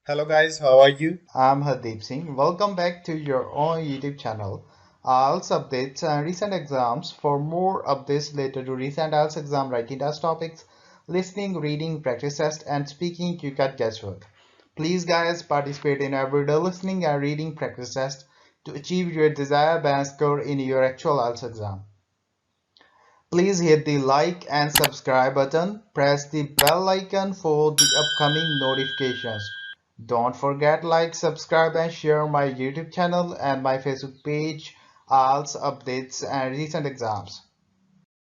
Hello guys, how are you? I'm Hardeep Singh. Welcome back to your own YouTube channel. IELTS updates and recent exams. For more updates related to recent IELTS exam writing test topics, listening, reading, practice test, and speaking, you got guesswork. Please, guys, participate in everyday listening and reading practice test to achieve your desired band score in your actual IELTS exam. Please hit the like and subscribe button. Press the bell icon for the upcoming notifications. Don't forget like, subscribe and share my YouTube channel and my Facebook page, IELTS updates and recent exams.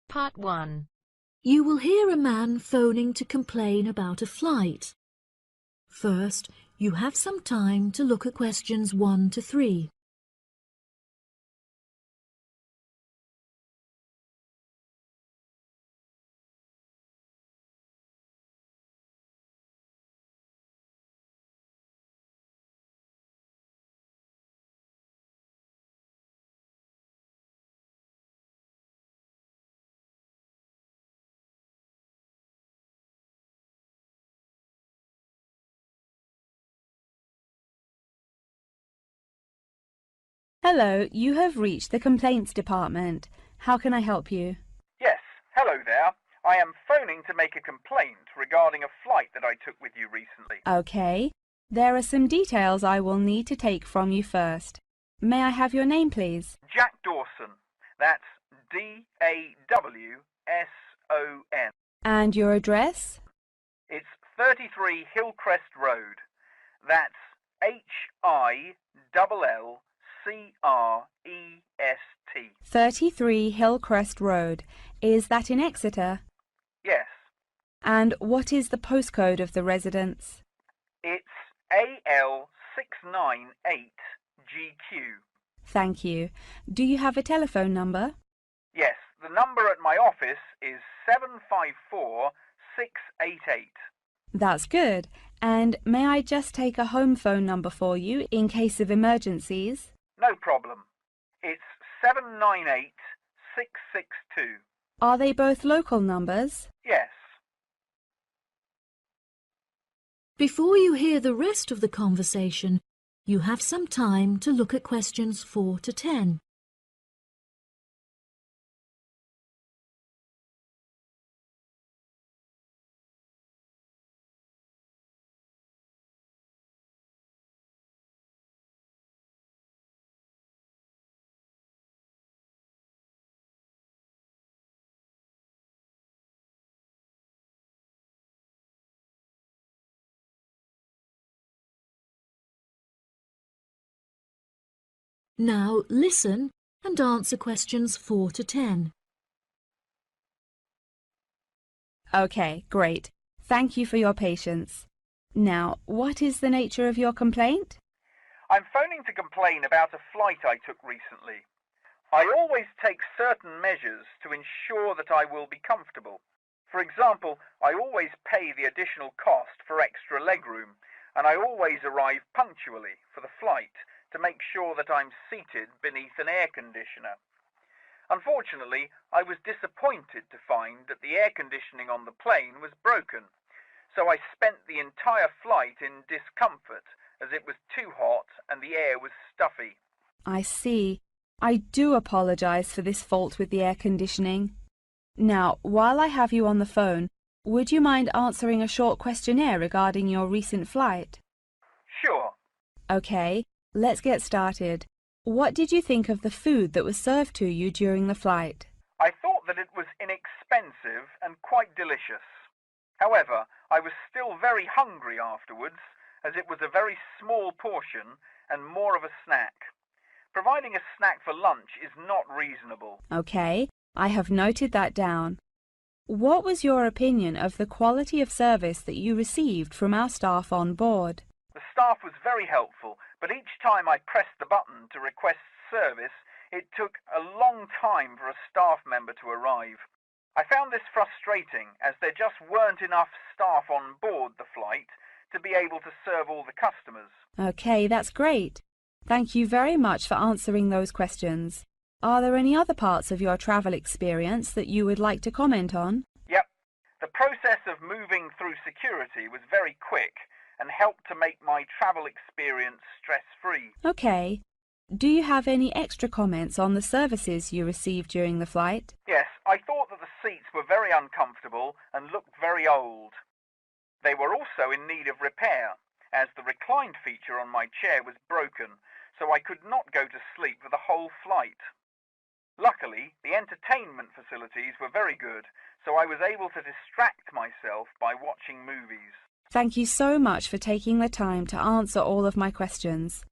Part 1. You will hear a man phoning to complain about a flight. First, you have some time to look at questions 1 to 3. Hello, you have reached the complaints department. How can I help you? Yes, hello there. I am phoning to make a complaint regarding a flight that I took with you recently. Okay. There are some details I will need to take from you first. May I have your name, please? Jack Dawson. That's D-A-W-S-O-N. And your address? It's 33 Hillcrest Road. That's Hillcrest. 33 Hillcrest Road. Is that in Exeter? Yes. And what is the postcode of the residence? It's AL698GQ. Thank you. Do you have a telephone number? Yes, the number at my office is 754688. That's good. And may I just take a home phone number for you in case of emergencies? No problem. It's 798662. Are they both local numbers? Yes. Before you hear the rest of the conversation, you have some time to look at questions 4 to 10. Now listen and answer questions 4 to 10. Okay, great. Thank you for your patience. Now, what is the nature of your complaint? I'm phoning to complain about a flight I took recently. I always take certain measures to ensure that I will be comfortable. For example, I always pay the additional cost for extra legroom, and I always arrive punctually for the flight to make sure that I'm seated beneath an air conditioner. Unfortunately, I was disappointed to find that the air conditioning on the plane was broken, so I spent the entire flight in discomfort as it was too hot and the air was stuffy. I see. I do apologize for this fault with the air conditioning. Now, while I have you on the phone, would you mind answering a short questionnaire regarding your recent flight? Sure. Okay, let's get started. What did you think of the food that was served to you during the flight? I thought that it was inexpensive and quite delicious. However, I was still very hungry afterwards, as it was a very small portion and more of a snack. Providing a snack for lunch is not reasonable. Okay, I have noted that down. What was your opinion of the quality of service that you received from our staff on board? The staff was very helpful, but each time I pressed the button to request service, it took a long time for a staff member to arrive. I found this frustrating, as there just weren't enough staff on board the flight to be able to serve all the customers. Okay, that's great. Thank you very much for answering those questions. Are there any other parts of your travel experience that you would like to comment on? Yep. The process of moving through security was very quick, and help to make my travel experience stress-free. Okay. Do you have any extra comments on the services you received during the flight? Yes, I thought that the seats were very uncomfortable and looked very old. They were also in need of repair, as the recline feature on my chair was broken, so I could not go to sleep for the whole flight. Luckily, the entertainment facilities were very good, so I was able to distract myself by watching movies. Thank you so much for taking the time to answer all of my questions.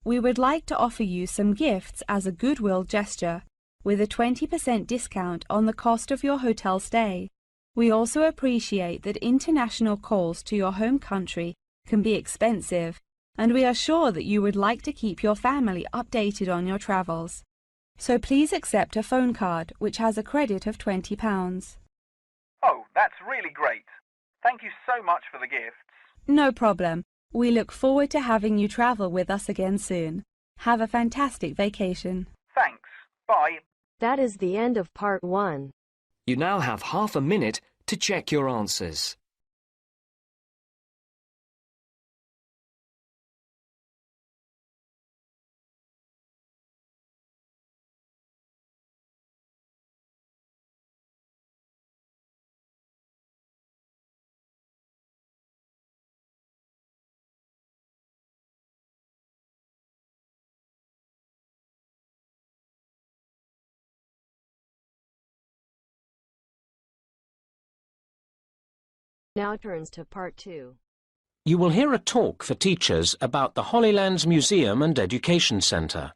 We would like to offer you some gifts as a goodwill gesture, with a 20% discount on the cost of your hotel stay. We also appreciate that international calls to your home country can be expensive, and we are sure that you would like to keep your family updated on your travels. So please accept a phone card which has a credit of £20. Oh, that's really great. Thank you so much for the gifts. No problem. We look forward to having you travel with us again soon. Have a fantastic vacation. Thanks. Bye. That is the end of part 1. You now have half a minute to check your answers. Now turns to part 2. You will hear a talk for teachers about the Holylands Museum and Education Centre.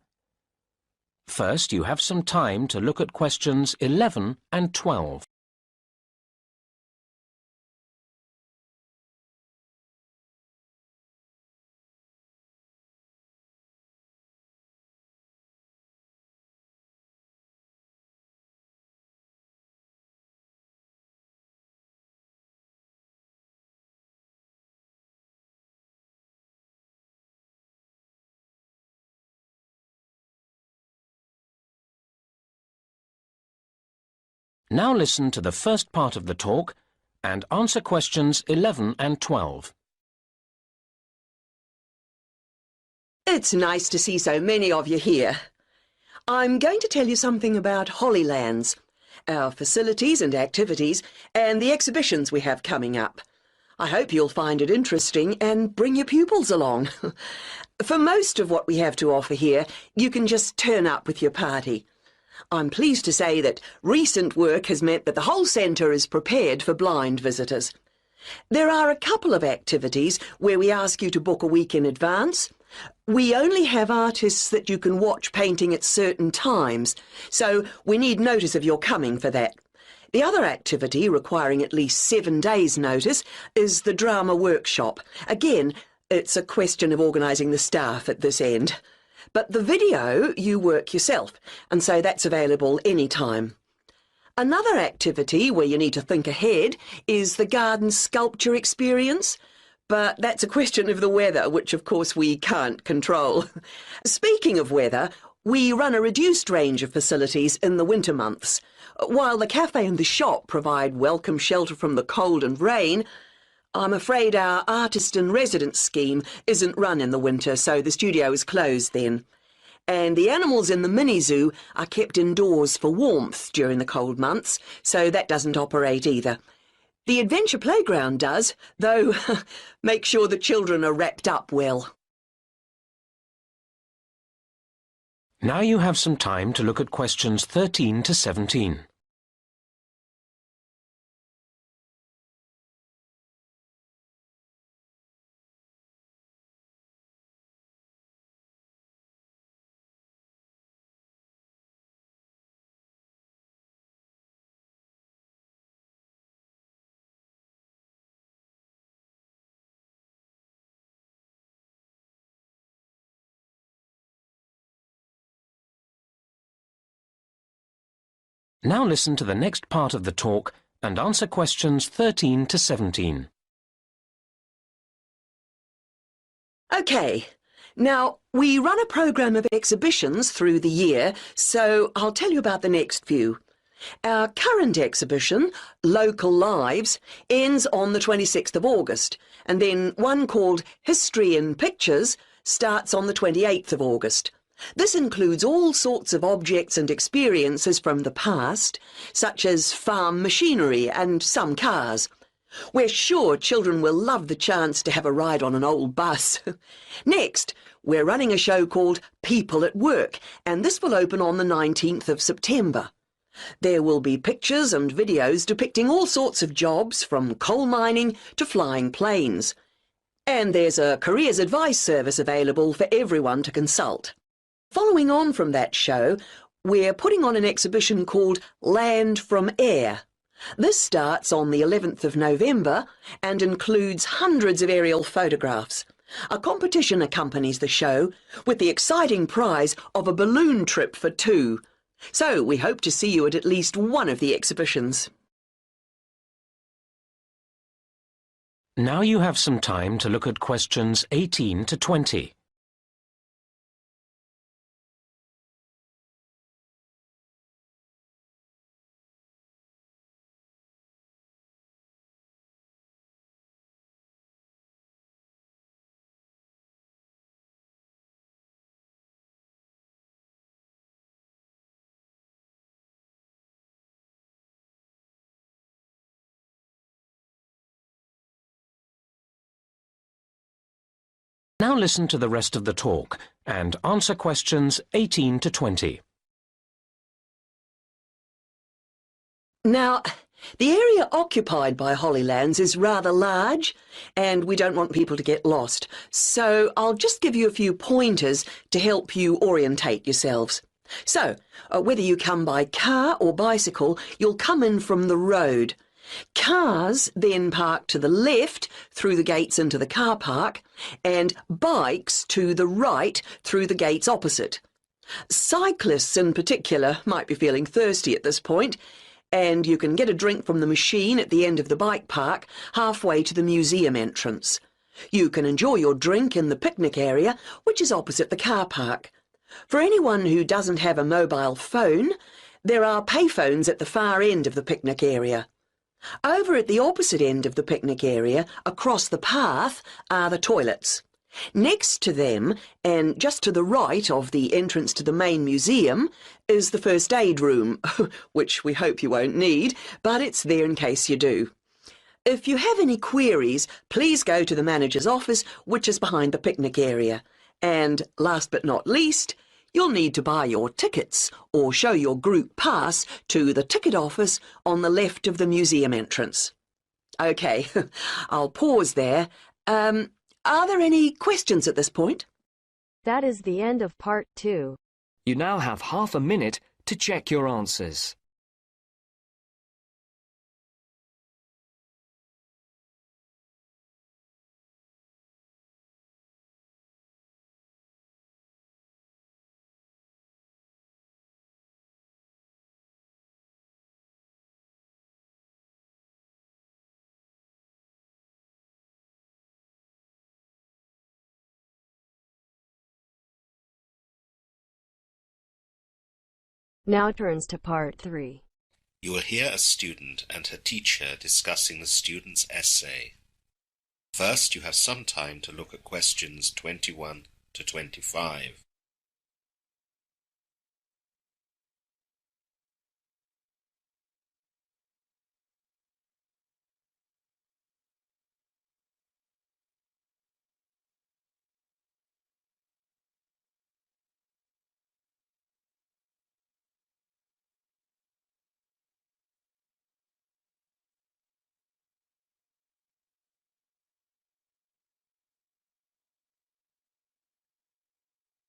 First, you have some time to look at questions 11 and 12. Now listen to the first part of the talk and answer questions 11 and 12. It's nice to see so many of you here. I'm going to tell you something about Holylands, our facilities and activities, and the exhibitions we have coming up. I hope you'll find it interesting and bring your pupils along. For most of what we have to offer here, you can just turn up with your party. I'm pleased to say that recent work has meant that the whole centre is prepared for blind visitors. There are a couple of activities where we ask you to book a week in advance. We only have artists that you can watch painting at certain times, so we need notice of your coming for that. The other activity, requiring at least 7 days' notice, is the drama workshop. Again, it's a question of organising the staff at this end. But the video you work yourself, and so that's available any time. Another activity where you need to think ahead is the garden sculpture experience, but that's a question of the weather, which of course we can't control. Speaking of weather, we run a reduced range of facilities in the winter months. While the cafe and the shop provide welcome shelter from the cold and rain, I'm afraid our artist in residence scheme isn't run in the winter, so the studio is closed then. And the animals in the mini-zoo are kept indoors for warmth during the cold months, so that doesn't operate either. The adventure playground does, though make sure the children are wrapped up well. Now you have some time to look at questions 13 to 17. Now listen to the next part of the talk and answer questions 13 to 17. OK, now we run a programme of exhibitions through the year, so I'll tell you about the next few. Our current exhibition, Local Lives, ends on the 26th of August, and then one called History in Pictures starts on the 28th of August. This includes all sorts of objects and experiences from the past, such as farm machinery and some cars. We're sure children will love the chance to have a ride on an old bus. Next, we're running a show called People at Work, and this will open on the 19th of September. There will be pictures and videos depicting all sorts of jobs, from coal mining to flying planes. And there's a careers advice service available for everyone to consult. Following on from that show, we're putting on an exhibition called Land from Air. This starts on the 11th of November and includes hundreds of aerial photographs. A competition accompanies the show with the exciting prize of a balloon trip for two. So we hope to see you at least one of the exhibitions. Now you have some time to look at questions 18 to 20. Now listen to the rest of the talk and answer questions 18 to 20. Now, the area occupied by Hollylands is rather large, and we don't want people to get lost, so I'll just give you a few pointers to help you orientate yourselves. So, whether you come by car or bicycle, you'll come in from the road. Cars then park to the left through the gates into the car park, and bikes to the right through the gates opposite. Cyclists in particular might be feeling thirsty at this point, and you can get a drink from the machine at the end of the bike park, halfway to the museum entrance. You can enjoy your drink in the picnic area, which is opposite the car park. For anyone who doesn't have a mobile phone, there are payphones at the far end of the picnic area. Over at the opposite end of the picnic area, across the path, are the toilets. Next to them, and just to the right of the entrance to the main museum, is the first aid room, which we hope you won't need, but it's there in case you do. If you have any queries, please go to the manager's office, which is behind the picnic area. And last but not least, you'll need to buy your tickets or show your group pass to the ticket office on the left of the museum entrance. OK, I'll pause there. Are there any questions at this point? That is the end of part 2. You now have half a minute to check your answers. Now turns to part 3. You will hear a student and her teacher discussing the student's essay. First, you have some time to look at questions 21 to 25.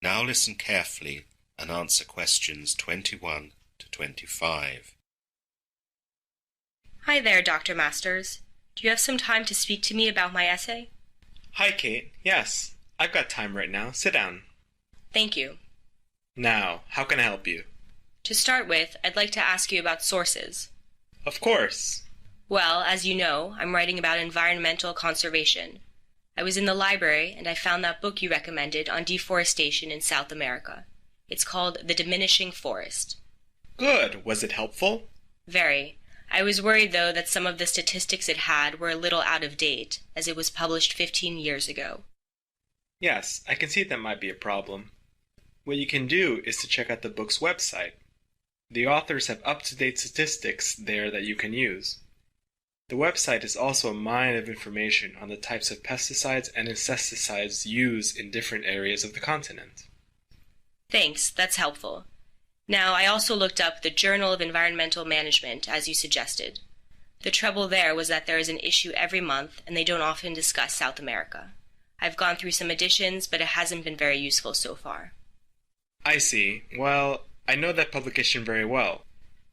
Now listen carefully and answer questions 21 to 25. Hi there, Dr. Masters. Do you have some time to speak to me about my essay? Hi, Kate. Yes, I've got time right now. Sit down. Thank you. Now, how can I help you? To start with, I'd like to ask you about sources. Of course. Well, as you know, I'm writing about environmental conservation. I was in the library and I found that book you recommended on deforestation in South America. It's called The Diminishing Forest. Good. Was it helpful? Very. I was worried, though, that some of the statistics it had were a little out of date, as it was published 15 years ago. Yes, I can see that might be a problem. What you can do is to check out the book's website. The authors have up-to-date statistics there that you can use. The website is also a mine of information on the types of pesticides and insecticides used in different areas of the continent. Thanks, that's helpful. Now, I also looked up the Journal of Environmental Management, as you suggested. The trouble there was that there is an issue every month, and they don't often discuss South America. I've gone through some editions, but it hasn't been very useful so far. I see. Well, I know that publication very well.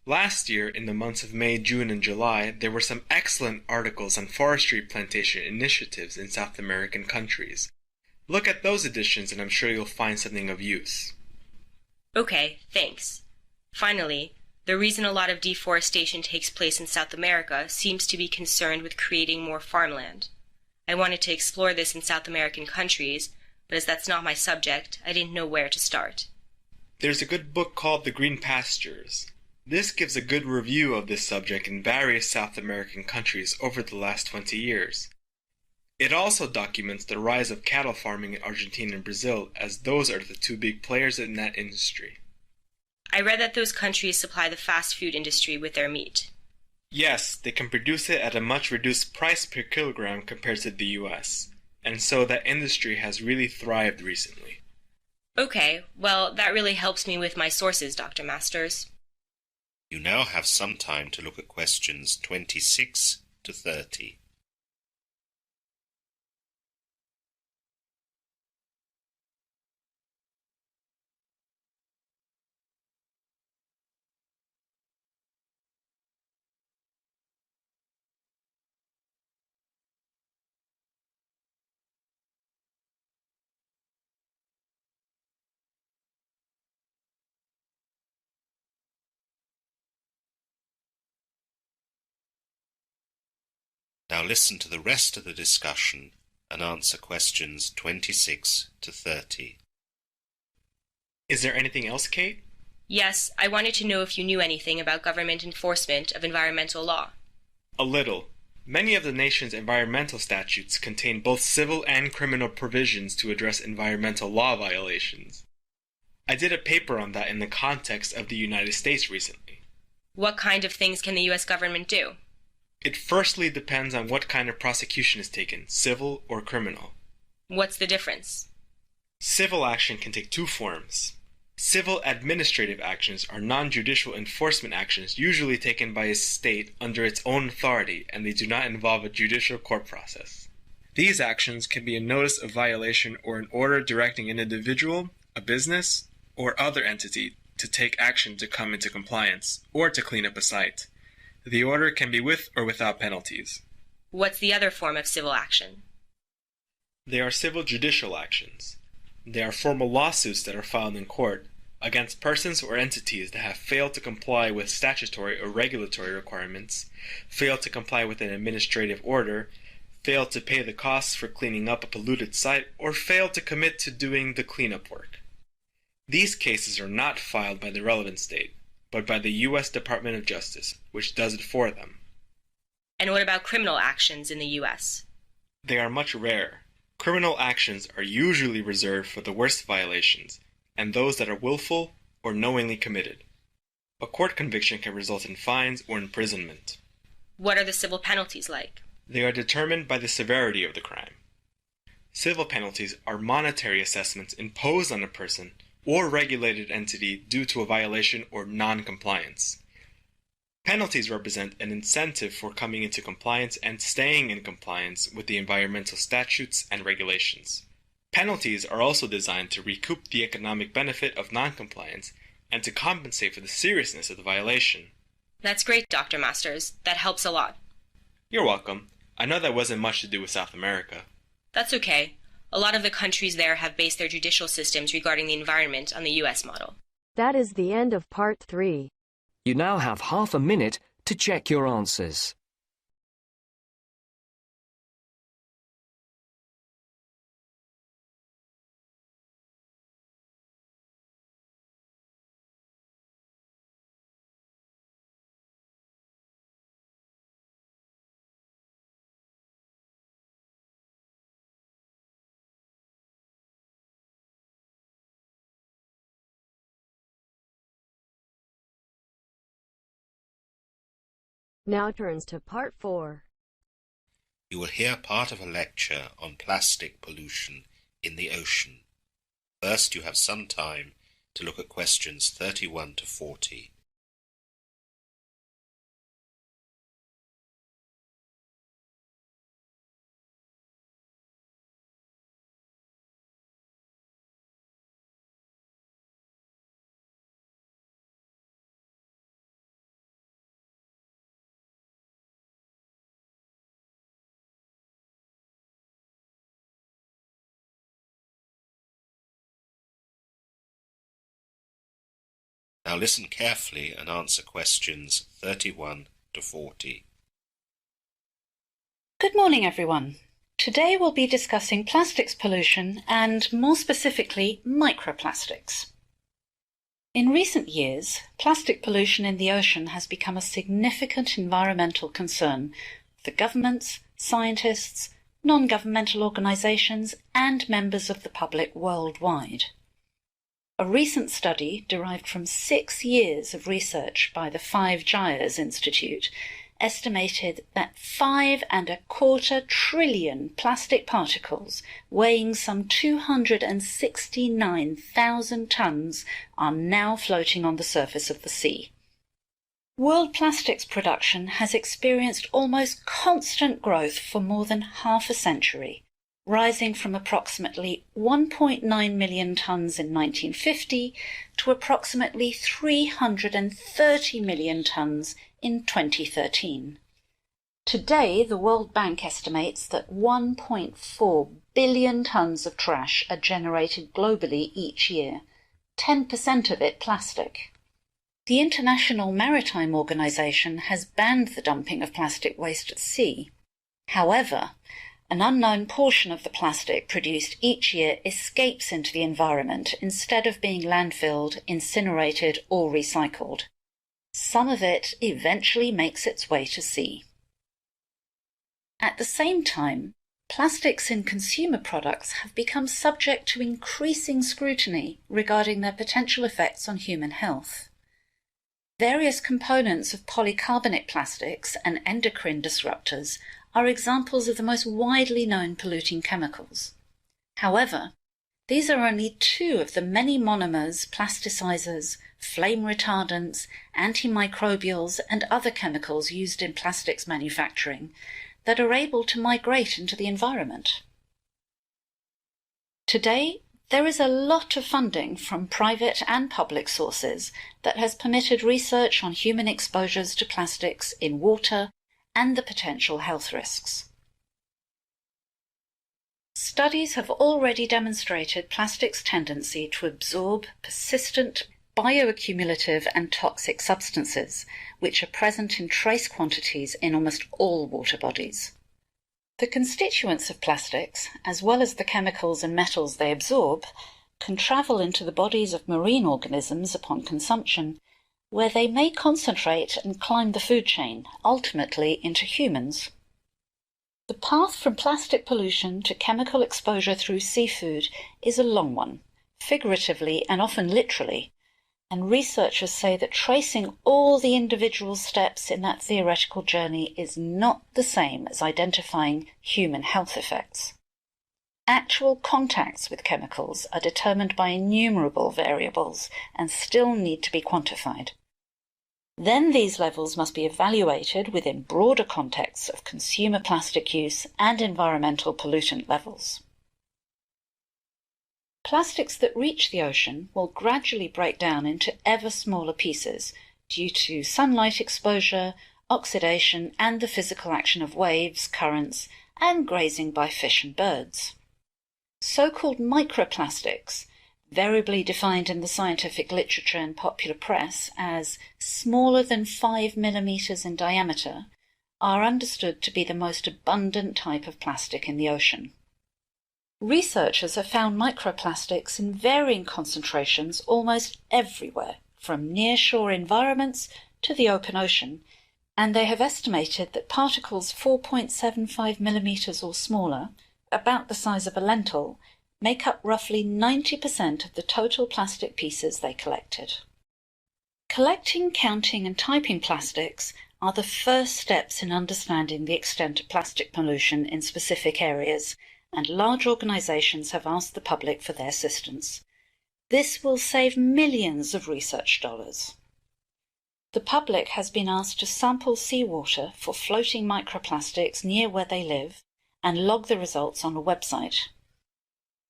Last year, in the months of May, June, and July, there were some excellent articles on forestry plantation initiatives in South American countries. Look at those editions and I'm sure you'll find something of use. Okay, thanks. Finally, the reason a lot of deforestation takes place in South America seems to be concerned with creating more farmland. I wanted to explore this in South American countries, but as that's not my subject, I didn't know where to start. There's a good book called The Green Pastures. This gives a good review of this subject in various South American countries over the last 20 years. It also documents the rise of cattle farming in Argentina and Brazil, as those are the two big players in that industry. I read that those countries supply the fast food industry with their meat. Yes, they can produce it at a much reduced price per kilogram compared to the US, and so that industry has really thrived recently. Okay, well, that really helps me with my sources, Dr. Masters. You now have some time to look at questions 26 to 30. Now listen to the rest of the discussion and answer questions 26 to 30. Is there anything else, Kate? Yes, I wanted to know if you knew anything about government enforcement of environmental law. A little. Many of the nation's environmental statutes contain both civil and criminal provisions to address environmental law violations. I did a paper on that in the context of the United States recently. What kind of things can the U.S. government do? It firstly depends on what kind of prosecution is taken, civil or criminal. What's the difference? Civil action can take two forms. Civil administrative actions are non-judicial enforcement actions usually taken by a state under its own authority, and they do not involve a judicial court process. These actions can be a notice of violation or an order directing an individual, a business, or other entity to take action to come into compliance, or to clean up a site. The order can be with or without penalties. What's the other form of civil action? They are civil judicial actions. They are formal lawsuits that are filed in court against persons or entities that have failed to comply with statutory or regulatory requirements, failed to comply with an administrative order, failed to pay the costs for cleaning up a polluted site, or failed to commit to doing the cleanup work. These cases are not filed by the relevant state, but by the U.S. Department of Justice, which does it for them. And what about criminal actions in the U.S.? They are much rarer. Criminal actions are usually reserved for the worst violations, and those that are willful or knowingly committed. A court conviction can result in fines or imprisonment. What are the civil penalties like? They are determined by the severity of the crime. Civil penalties are monetary assessments imposed on a person or regulated entity due to a violation or non-compliance. Penalties represent an incentive for coming into compliance and staying in compliance with the environmental statutes and regulations. Penalties are also designed to recoup the economic benefit of non-compliance and to compensate for the seriousness of the violation. That's great, Dr. Masters. That helps a lot. You're welcome. I know that wasn't much to do with South America. That's okay. A lot of the countries there have based their judicial systems regarding the environment on the U.S. model. That is the end of part 3. You now have half a minute to check your answers. Now turns to Part 4. You will hear part of a lecture on plastic pollution in the ocean. First, you have some time to look at questions 31 to 40. Now listen carefully and answer questions 31 to 40. Good morning, everyone. Today we'll be discussing plastics pollution and, more specifically, microplastics. In recent years, plastic pollution in the ocean has become a significant environmental concern for governments, scientists, non-governmental organisations and members of the public worldwide. A recent study derived from 6 years of research by the 5 Gyres Institute estimated that 5.25 trillion plastic particles weighing some 269,000 tonnes are now floating on the surface of the sea. World plastics production has experienced almost constant growth for more than half a century, rising from approximately 1.9 million tonnes in 1950 to approximately 330 million tonnes in 2013. Today, the World Bank estimates that 1.4 billion tonnes of trash are generated globally each year, 10% of it plastic. The International Maritime Organization has banned the dumping of plastic waste at sea. However, an unknown portion of the plastic produced each year escapes into the environment instead of being landfilled, incinerated or recycled. Some of it eventually makes its way to sea. At the same time, plastics in consumer products have become subject to increasing scrutiny regarding their potential effects on human health. Various components of polycarbonate plastics and endocrine disruptors are examples of the most widely known polluting chemicals. However, these are only 2 of the many monomers, plasticizers, flame retardants, antimicrobials and other chemicals used in plastics manufacturing that are able to migrate into the environment. Today, there is a lot of funding from private and public sources that has permitted research on human exposures to plastics in water and the potential health risks. Studies have already demonstrated plastic's tendency to absorb persistent, bioaccumulative and toxic substances, which are present in trace quantities in almost all water bodies. The constituents of plastics, as well as the chemicals and metals they absorb, can travel into the bodies of marine organisms upon consumption, where they may concentrate and climb the food chain, ultimately into humans. The path from plastic pollution to chemical exposure through seafood is a long one, figuratively and often literally, and researchers say that tracing all the individual steps in that theoretical journey is not the same as identifying human health effects. Actual contacts with chemicals are determined by innumerable variables and still need to be quantified. Then these levels must be evaluated within broader contexts of consumer plastic use and environmental pollutant levels. Plastics that reach the ocean will gradually break down into ever smaller pieces due to sunlight exposure, oxidation, and the physical action of waves, currents, and grazing by fish and birds. So-called microplastics, variably defined in the scientific literature and popular press as smaller than 5 millimeters in diameter, are understood to be the most abundant type of plastic in the ocean. Researchers have found microplastics in varying concentrations almost everywhere, from near-shore environments to the open ocean, and they have estimated that particles 4.75 millimeters or smaller, about the size of a lentil, make up roughly 90% of the total plastic pieces they collected. Collecting, counting and typing plastics are the first steps in understanding the extent of plastic pollution in specific areas, and large organisations have asked the public for their assistance. This will save millions of research dollars. The public has been asked to sample seawater for floating microplastics near where they live and log the results on a website.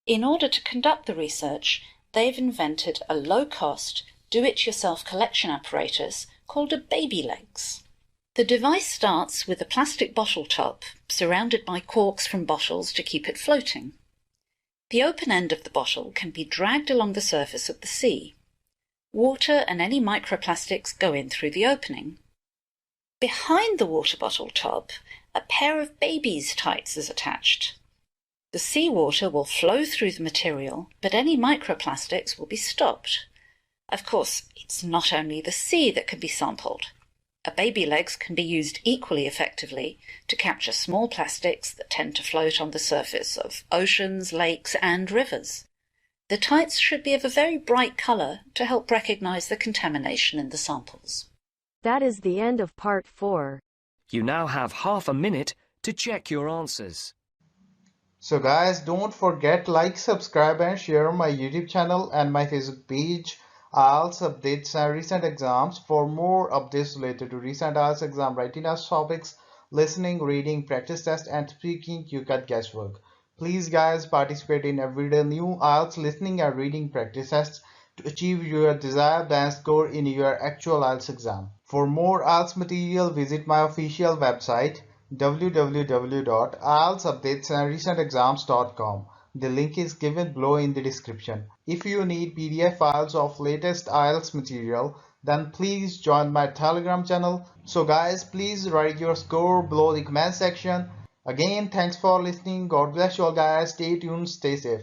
In order to conduct the research, they've invented a low-cost, do-it-yourself collection apparatus called a baby legs. The device starts with a plastic bottle top surrounded by corks from bottles to keep it floating. The open end of the bottle can be dragged along the surface of the sea. Water and any microplastics go in through the opening. Behind the water bottle top, a pair of baby's tights is attached. The seawater will flow through the material, but any microplastics will be stopped. Of course, it's not only the sea that can be sampled. A baby legs can be used equally effectively to capture small plastics that tend to float on the surface of oceans, lakes and rivers. The tights should be of a very bright colour to help recognise the contamination in the samples. That is the end of part 4. You now have half a minute to check your answers. So guys, don't forget like, subscribe and share my YouTube channel and my Facebook page. IELTS updates and recent exams. For more updates related to recent IELTS exam writing test topics, listening, reading, practice test and speaking, you got guesswork. Please guys, participate in everyday new IELTS listening and reading practice tests to achieve your desired band score in your actual IELTS exam. For more IELTS material, visit my official website www.ieltsupdatesandrecentexams.com. The link is given below in the description. If you need PDF files of latest IELTS material, then please join my Telegram channel. So guys, please write your score below the comment section. Again, thanks for listening. God bless you all guys. Stay tuned, stay safe.